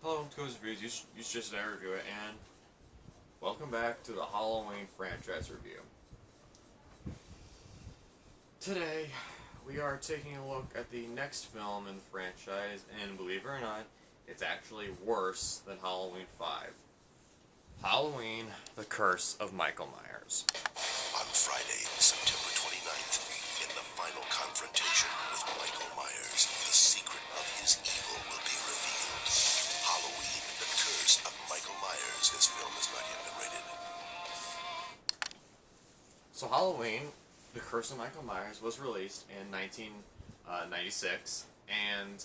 Hello, Cozy Reviews. You should just review it, and welcome back to the Halloween franchise review. Today, we are taking a look at the next film in the franchise, and believe it or not, it's actually worse than Halloween 5. Halloween, The Curse of Michael Myers. On Friday, September 29th, in the final confrontation with Michael Myers, the secret of his evil will be revealed. Halloween, The Curse of Michael Myers. This film has not yet been rated. So Halloween, The Curse of Michael Myers was released in 1996, and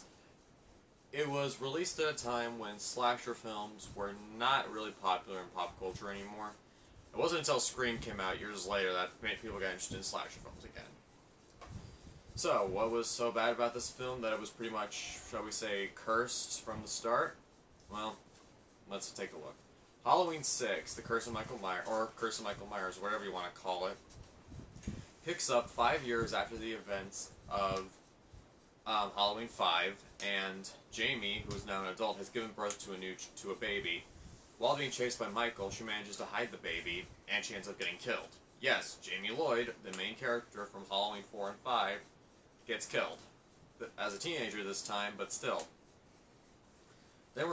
it was released at a time when slasher films were not really popular in pop culture anymore. It wasn't until Scream came out years later that made people get interested in slasher films again. So, what was so bad about this film that it was pretty much, shall we say, cursed from the start? Well, let's take a look. Halloween 6, The Curse of Michael Myers, or Curse of Michael Myers, whatever you want to call it, picks up 5 years after the events of Halloween 5, and Jamie, who is now an adult, has given birth to a baby. While being chased by Michael, she manages to hide the baby, and she ends up getting killed. Yes, Jamie Lloyd, the main character from Halloween 4 and 5, gets killed. As a teenager this time, but still. Then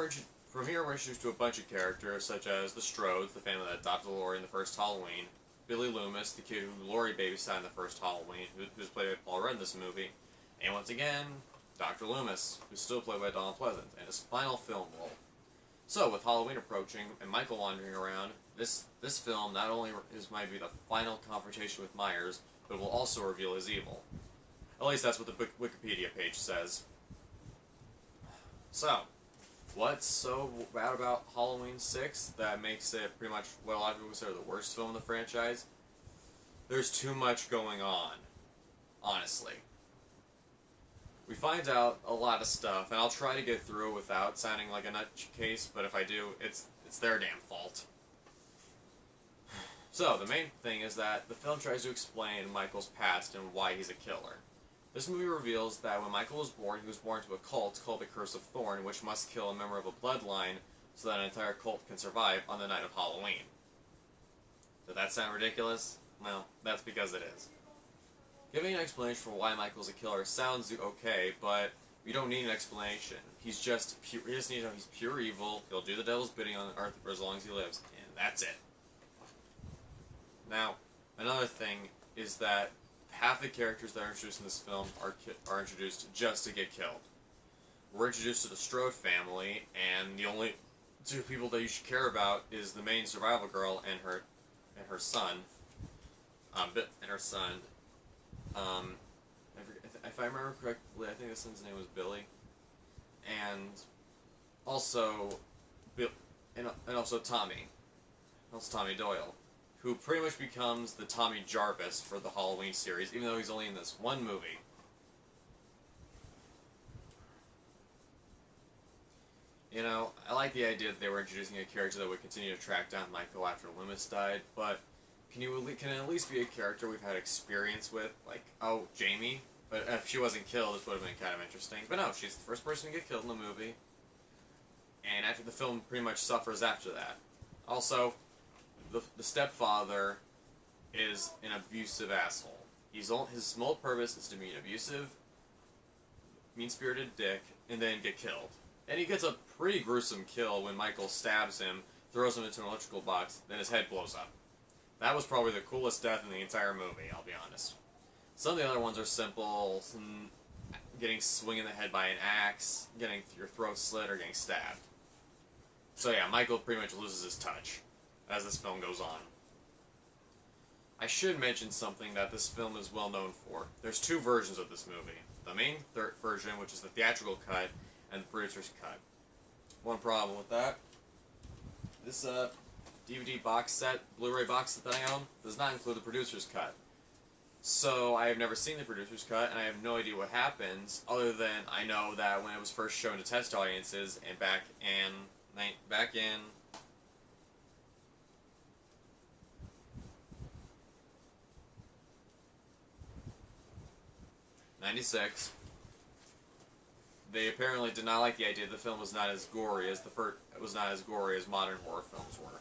from here we're introduced to a bunch of characters, such as the Strodes, the family that adopted Laurie in the first Halloween, Billy Loomis, the kid who Laurie babysat in the first Halloween, who's played by Paul Rudd in this movie, and once again, Dr. Loomis, who's still played by Donald Pleasance, in his final film role. So, with Halloween approaching and Michael wandering around, this film not only might be the final confrontation with Myers, but will also reveal his evil. At least that's what the Wikipedia page says. So, what's so bad about Halloween 6 that makes it pretty much what a lot of people consider the worst film in the franchise? There's too much going on, honestly. We find out a lot of stuff, and I'll try to get through it without sounding like a nutcase, but if I do, it's their damn fault. So, the main thing is that the film tries to explain Michael's past and why he's a killer. This movie reveals that when Michael was born, he was born to a cult called the Curse of Thorn, which must kill a member of a bloodline so that an entire cult can survive on the night of Halloween. Does that sound ridiculous? Well, that's because it is. Giving an explanation for why Michael's a killer sounds okay, but we don't need an explanation. He's just pure, we just need to know he's pure evil, he'll do the devil's bidding on earth for as long as he lives, and that's it. Now, another thing is that half the characters that are introduced in this film are introduced just to get killed. We're introduced to the Strode family, and the only two people that you should care about is the main survival girl and her son. If I remember correctly, I think the son's name was Billy, and also also Tommy, also Tommy Doyle, who pretty much becomes the Tommy Jarvis for the Halloween series, even though he's only in this one movie. You know, I like the idea that they were introducing a character that would continue to track down Michael after Loomis died, but can it at least be a character we've had experience with? Like, oh, Jamie? But if she wasn't killed, this would have been kind of interesting. But no, she's the first person to get killed in the movie, and after the film pretty much suffers after that. Also, the stepfather is an abusive asshole. His sole purpose is to be an abusive, mean-spirited dick, and then get killed. And he gets a pretty gruesome kill when Michael stabs him, throws him into an electrical box, then his head blows up. That was probably the coolest death in the entire movie, I'll be honest. Some of the other ones are simple, getting swung in the head by an axe, getting your throat slit, or getting stabbed. So yeah, Michael pretty much loses his touch as this film goes on. I should mention something that this film is well known for. There's two versions of this movie. The main version, which is the theatrical cut, and the producer's cut. One problem with that, this DVD box set, Blu-ray box set that I own, does not include the producer's cut. So I have never seen the producer's cut, and I have no idea what happens, other than I know that when it was first shown to test audiences, and back in 96, they apparently did not like the idea the film was not as gory as modern horror films were.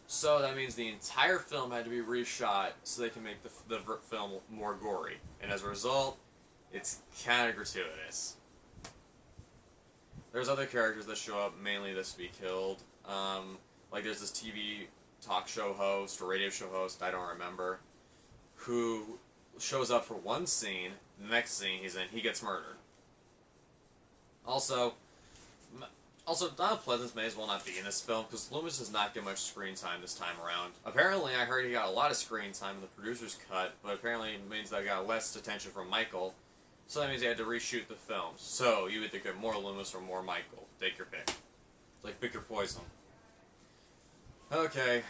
So that means the entire film had to be reshot so they can make the film more gory. And as a result, it's kind of gratuitous. There's other characters that show up, mainly this to be killed. Like there's this TV talk show host or radio show host, I don't remember, who shows up for one scene. The next scene he's in, he gets murdered. Also, Donald Pleasance may as well not be in this film because Loomis does not get much screen time this time around. Apparently, I heard he got a lot of screen time in the producer's cut, but apparently it means that I got less attention from Michael, so that means they had to reshoot the film. So, you either get more Loomis or more Michael. Take your pick. It's like pick your poison. Okay,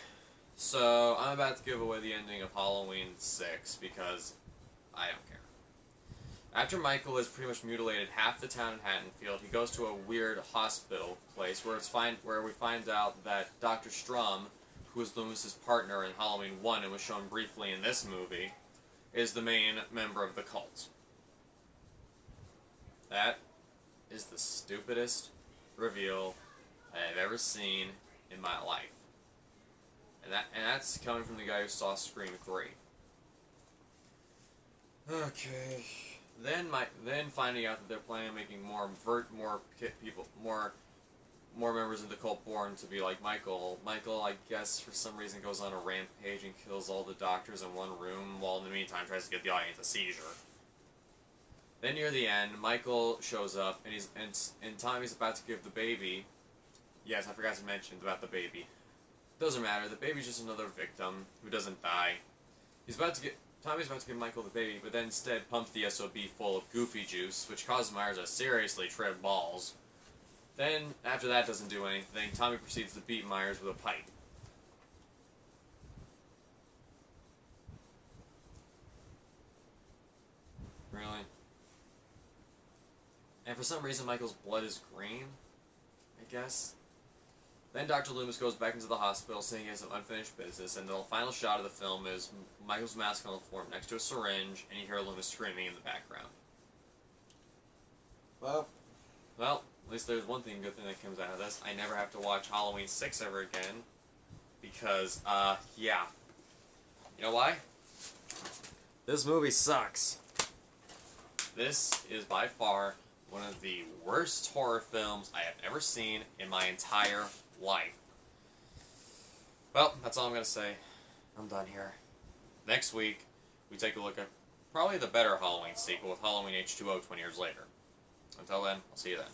so I'm about to give away the ending of Halloween 6 because I don't care. After Michael has pretty much mutilated half the town in Haddonfield, he goes to a weird hospital place where we find out that Dr. Strum, who was Loomis's partner in Halloween 1 and was shown briefly in this movie, is the main member of the cult. That is the stupidest reveal I have ever seen in my life. And that's coming from the guy who saw Scream 3. Okay. Then finding out that they're planning on making more members of the cult born to be like Michael. Michael, I guess, for some reason goes on a rampage and kills all the doctors in one room, while in the meantime tries to get the audience a seizure. Then near the end, Michael shows up and Tommy's about to give the baby. Yes, I forgot to mention about the baby. Doesn't matter. The baby's just another victim who doesn't die. Tommy's about to give Michael the baby, but then instead pumps the SOB full of goofy juice, which causes Myers to seriously trip balls. Then, after that doesn't do anything, Tommy proceeds to beat Myers with a pipe. Really? And for some reason, Michael's blood is green, I guess. Then Dr. Loomis goes back into the hospital saying he has some unfinished business, and the final shot of the film is Michael's mask on the floor next to a syringe, and you hear Loomis screaming in the background. Well, at least there's one good thing that comes out of this. I never have to watch Halloween 6 ever again, because, yeah. You know why? This movie sucks. This is by far one of the worst horror films I have ever seen in my entire life. Well, that's all I'm going to say. I'm done here. Next week, we take a look at probably the better Halloween sequel with Halloween H2O 20 years later. Until then, I'll see you then.